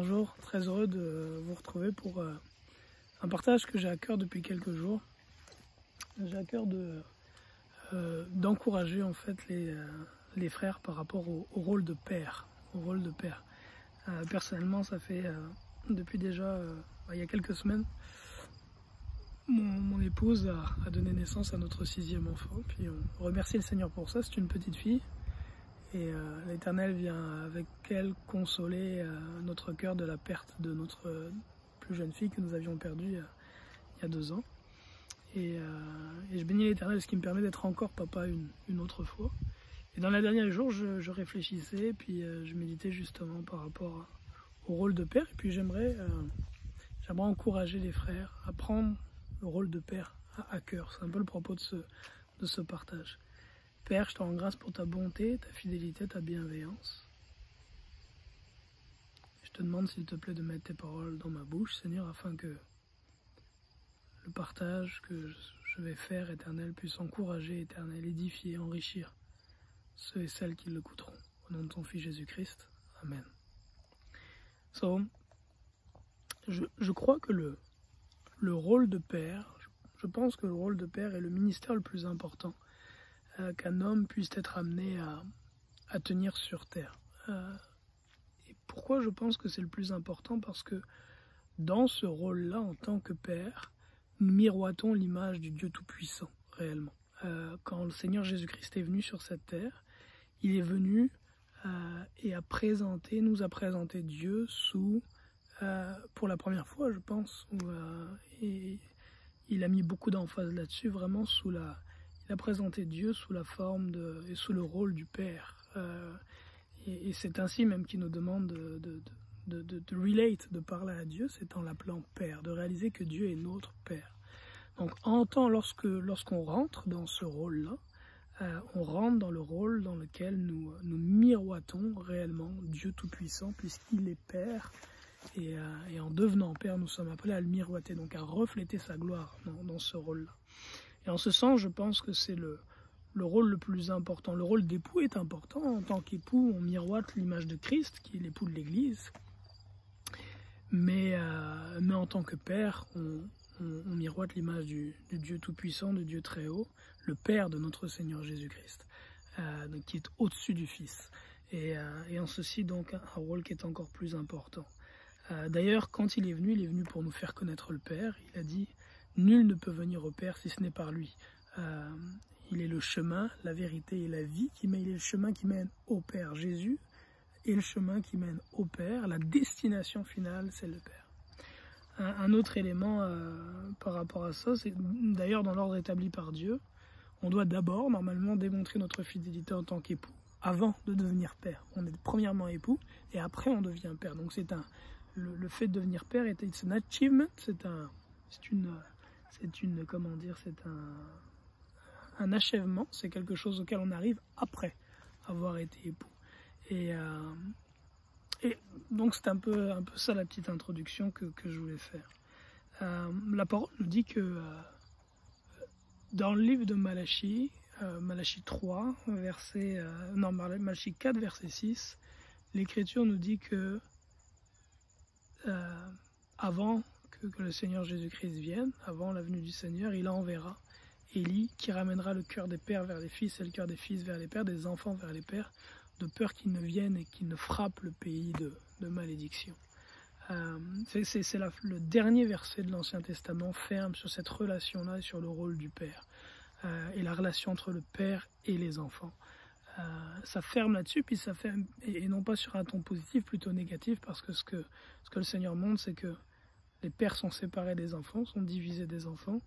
Bonjour, très heureux de vous retrouver pour un partage que j'ai à cœur depuis quelques jours. J'ai à cœur d'encourager en fait les frères par rapport au rôle de père. Personnellement, ça fait depuis déjà il y a quelques semaines, mon épouse a donné naissance à notre 6e enfant. Puis on remercie le Seigneur pour ça. C'est une petite fille. Et l'Éternel vient avec elle consoler notre cœur de la perte de notre plus jeune fille que nous avions perdue il y a 2 ans. Et je bénis l'Éternel, ce qui me permet d'être encore papa une autre fois. Et dans les derniers jours, je réfléchissais, puis je méditais justement par rapport au rôle de père. Et puis j'aimerais encourager les frères à prendre le rôle de père à cœur. C'est un peu le propos de ce partage. Père, je te rends grâce pour ta bonté, ta fidélité, ta bienveillance. Je te demande s'il te plaît de mettre tes paroles dans ma bouche, Seigneur, afin que le partage que je vais faire, Éternel, puisse encourager, Éternel, édifier, enrichir ceux et celles qui l'écouteront. Au nom de ton Fils Jésus-Christ. Amen. Je crois que le rôle de père, je pense que le rôle de père est le ministère le plus important qu'un homme puisse être amené à tenir sur terre. Et pourquoi je pense que c'est le plus important? Parce que dans ce rôle-là, en tant que père, nous miroitons l'image du Dieu Tout-Puissant, réellement. Quand le Seigneur Jésus-Christ est venu sur cette terre, il est venu et nous a présenté Dieu pour la première fois, je pense, et il a mis beaucoup d'emphase là-dessus, vraiment il a présenté Dieu sous la forme et sous le rôle du Père. Et c'est ainsi même qu'il nous demande de relate, de parler à Dieu, c'est en l'appelant Père, de réaliser que Dieu est notre Père. Donc lorsqu'on rentre dans ce rôle-là, on rentre dans le rôle dans lequel nous miroitons réellement Dieu Tout-Puissant, puisqu'il est Père, et en devenant Père, nous sommes appelés à le miroiter, donc à refléter sa gloire dans ce rôle-là. Et en ce sens, je pense que c'est le rôle le plus important. Le rôle d'époux est important. En tant qu'époux, on miroite l'image de Christ, qui est l'époux de l'Église. Mais en tant que père, on miroite l'image du Dieu Tout-Puissant, du Dieu Très-Haut, le Père de notre Seigneur Jésus-Christ, qui est au-dessus du Fils. Et en ceci, donc, un rôle qui est encore plus important. D'ailleurs, quand il est venu pour nous faire connaître le Père. Il a dit: nul ne peut venir au Père si ce n'est par lui. Il est le chemin, la vérité et la vie, il est le chemin qui mène au Père. Jésus est le chemin qui mène au Père. La destination finale, c'est le Père. Un autre élément par rapport à ça, c'est d'ailleurs dans l'ordre établi par Dieu, on doit d'abord, normalement, démontrer notre fidélité en tant qu'époux, avant de devenir père. On est premièrement époux, et après on devient père. Donc le fait de devenir père est un achievement, c'est un achèvement, c'est quelque chose auquel on arrive après avoir été époux. Et donc c'est un peu ça la petite introduction que je voulais faire. La parole nous dit que dans le livre de Malachie, Malachie 3, Malachie 4, verset 6, l'Écriture nous dit que avant que le Seigneur Jésus-Christ vienne, avant la venue du Seigneur, il enverra Élie qui ramènera le cœur des pères vers les fils et le cœur des fils vers les pères, des enfants vers les pères, de peur qu'ils ne viennent et qu'ils ne frappent le pays de malédiction. C'est le dernier verset de l'Ancien Testament ferme sur cette relation-là et sur le rôle du Père et la relation entre le Père et les enfants. Ça ferme là-dessus, puis ça ferme, et non pas sur un ton positif, plutôt négatif, parce que ce que le Seigneur montre, c'est que les pères sont séparés des enfants, sont divisés des enfants,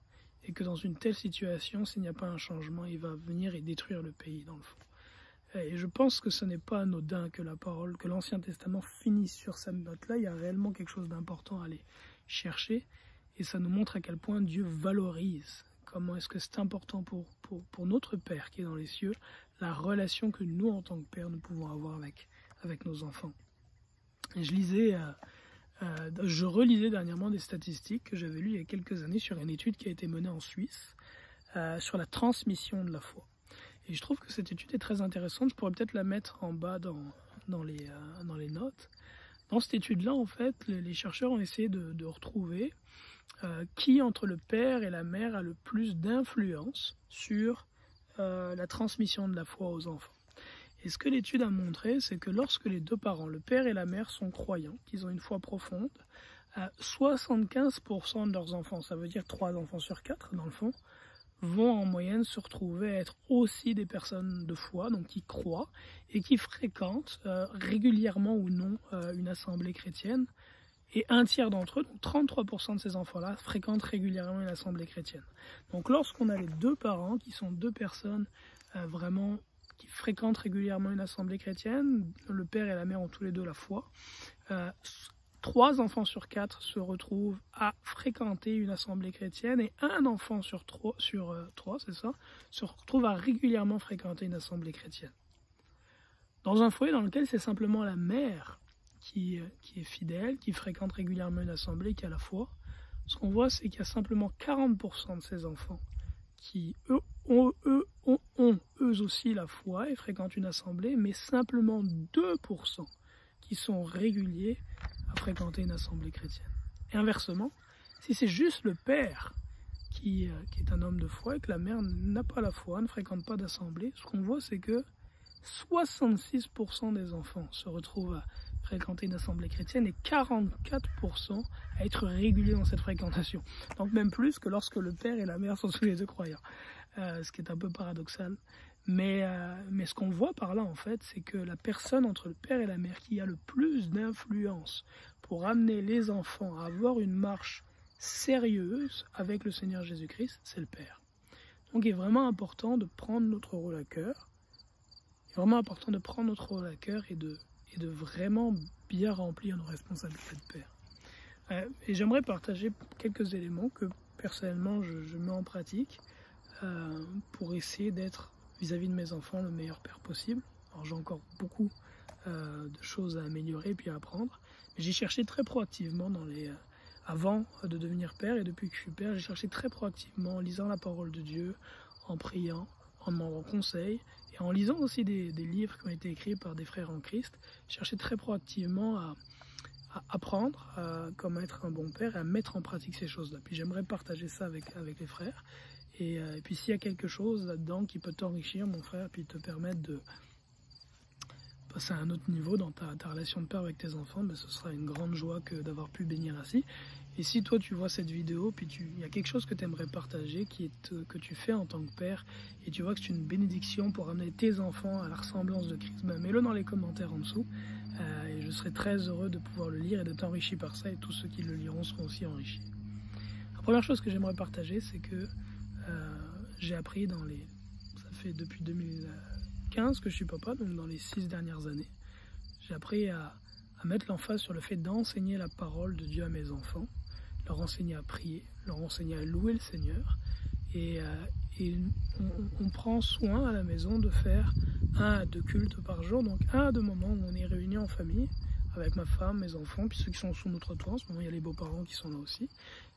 et que dans une telle situation, s'il n'y a pas un changement, il va venir et détruire le pays, dans le fond. Et je pense que ce n'est pas anodin que que l'Ancien Testament finisse sur cette note-là. Il y a réellement quelque chose d'important à aller chercher, et ça nous montre à quel point Dieu valorise, comment est-ce que c'est important pour notre Père qui est dans les cieux, la relation que nous, en tant que Père, nous pouvons avoir avec nos enfants. Et je relisais dernièrement des statistiques que j'avais lues il y a quelques années sur une étude qui a été menée en Suisse sur la transmission de la foi. Et je trouve que cette étude est très intéressante. Je pourrais peut-être la mettre en bas dans les notes. Dans cette étude-là, en fait, les chercheurs ont essayé de retrouver qui entre le père et la mère a le plus d'influence sur la transmission de la foi aux enfants. Et ce que l'étude a montré, c'est que lorsque les deux parents, le père et la mère, sont croyants, qu'ils ont une foi profonde, 75% de leurs enfants, ça veut dire 3 enfants sur 4 dans le fond, vont en moyenne se retrouver à être aussi des personnes de foi, donc qui croient et qui fréquentent régulièrement ou non une assemblée chrétienne. Et un tiers d'entre eux, donc 33% de ces enfants-là, fréquentent régulièrement une assemblée chrétienne. Donc lorsqu'on a les deux parents, qui sont deux personnes vraiment qui fréquentent régulièrement une assemblée chrétienne, le père et la mère ont tous les deux la foi, 3 enfants sur 4 se retrouvent à fréquenter une assemblée chrétienne et un enfant sur 3 c'est ça, se retrouve à régulièrement fréquenter une assemblée chrétienne. Dans un foyer dans lequel c'est simplement la mère qui est fidèle, qui fréquente régulièrement une assemblée, qui a la foi, ce qu'on voit c'est qu'il y a simplement 40% de ces enfants qui ont eux aussi la foi et fréquentent une assemblée, mais simplement 2% qui sont réguliers à fréquenter une assemblée chrétienne. Et inversement, si c'est juste le père qui est un homme de foi et que la mère n'a pas la foi, ne fréquente pas d'assemblée, ce qu'on voit c'est que 66% des enfants se retrouvent à fréquenter une assemblée chrétienne et 44% à être réguliers dans cette fréquentation. Donc même plus que lorsque le père et la mère sont tous les deux croyants, ce qui est un peu paradoxal. Mais ce qu'on voit par là, en fait, c'est que la personne entre le père et la mère qui a le plus d'influence pour amener les enfants à avoir une marche sérieuse avec le Seigneur Jésus-Christ, c'est le père. Donc il est vraiment important de prendre notre rôle à cœur. Il est vraiment important de prendre notre rôle à cœur et de vraiment bien remplir nos responsabilités de père. Et j'aimerais partager quelques éléments que personnellement je mets en pratique pour essayer d'être vis-à-vis de mes enfants le meilleur père possible. Alors j'ai encore beaucoup de choses à améliorer et puis à apprendre, mais j'ai cherché très proactivement avant de devenir père et depuis que je suis père, j'ai cherché très proactivement en lisant la parole de Dieu, en priant, en demandant conseil et en lisant aussi des livres qui ont été écrits par des frères en Christ. J'ai cherché très proactivement à apprendre comment être un bon père et à mettre en pratique ces choses-là. Puis j'aimerais partager ça avec les frères. Et puis s'il y a quelque chose là-dedans qui peut t'enrichir, mon frère, puis te permettre de passer à un autre niveau dans ta relation de père avec tes enfants, ben, ce sera une grande joie que d'avoir pu bénir ainsi. Et si toi tu vois cette vidéo, puis il y a quelque chose que tu aimerais partager, que tu fais en tant que père, et tu vois que c'est une bénédiction pour amener tes enfants à la ressemblance de Christ, ben, mets-le dans les commentaires en dessous. Et je serai très heureux de pouvoir le lire et de t'enrichir par ça, et tous ceux qui le liront seront aussi enrichis. La première chose que j'aimerais partager, c'est que j'ai appris ça fait depuis 2015 que je suis papa, donc dans les 6 dernières années, j'ai appris à mettre l'emphase sur le fait d'enseigner la parole de Dieu à mes enfants, leur enseigner à prier, leur enseigner à louer le Seigneur, et on prend soin à la maison de faire 1 à 2 cultes par jour, donc 1 à 2 moments où on est réunis en famille, avec ma femme, mes enfants, puis ceux qui sont sous notre toit, en ce moment il y a les beaux-parents qui sont là aussi,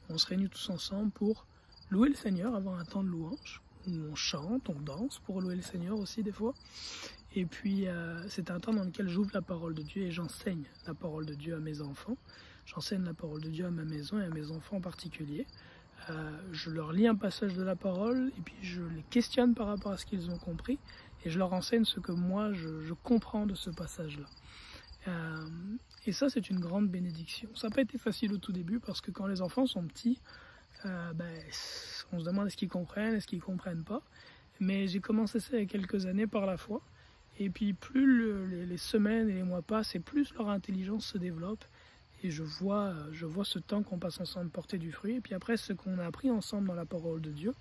on se réunit tous ensemble pour louer le Seigneur, avoir un temps de louange, où on chante, on danse pour louer le Seigneur aussi des fois. Et puis c'est un temps dans lequel j'ouvre la parole de Dieu et j'enseigne la parole de Dieu à mes enfants. J'enseigne la parole de Dieu à ma maison et à mes enfants en particulier. Je leur lis un passage de la parole et puis je les questionne par rapport à ce qu'ils ont compris et je leur enseigne ce que moi je comprends de ce passage-là. Et ça c'est une grande bénédiction. Ça n'a pas été facile au tout début parce que quand les enfants sont petits, on se demande est-ce qu'ils comprennent, est-ce qu'ils comprennent pas. Mais j'ai commencé ça il y a quelques années par la foi. Et puis plus les semaines et les mois passent, et plus leur intelligence se développe. Et je vois ce temps qu'on passe ensemble porter du fruit. Et puis après, ce qu'on a appris ensemble dans la parole de Dieu,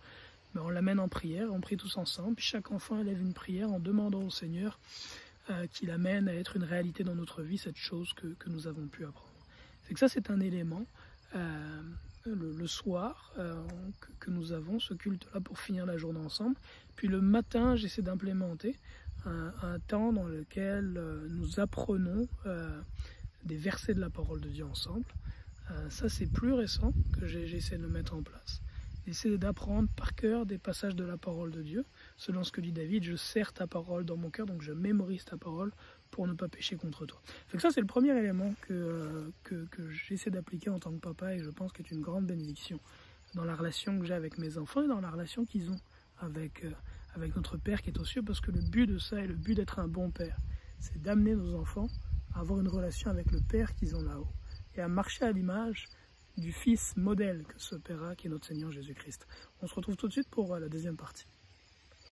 on l'amène en prière, on prie tous ensemble. Puis chaque enfant élève une prière en demandant au Seigneur qu'il amène à être une réalité dans notre vie, cette chose que nous avons pu apprendre. C'est que ça, c'est un élément. Le soir que nous avons ce culte-là pour finir la journée ensemble. Puis le matin, j'essaie d'implémenter un temps dans lequel nous apprenons des versets de la parole de Dieu ensemble. Ça, c'est plus récent que j'essaie de le mettre en place. J'essaie d'apprendre par cœur des passages de la parole de Dieu. Selon ce que dit David, je serre ta parole dans mon cœur, donc je mémorise ta parole pour ne pas pécher contre toi. Fait que ça, c'est le premier élément que j'essaie d'appliquer en tant que papa et je pense que c'est une grande bénédiction dans la relation que j'ai avec mes enfants et dans la relation qu'ils ont avec notre Père qui est aux cieux, parce que le but de ça et le but d'être un bon père, c'est d'amener nos enfants à avoir une relation avec le Père qu'ils ont là-haut et à marcher à l'image du Fils modèle que ce Père a, qui est notre Seigneur Jésus-Christ. On se retrouve tout de suite pour la deuxième partie.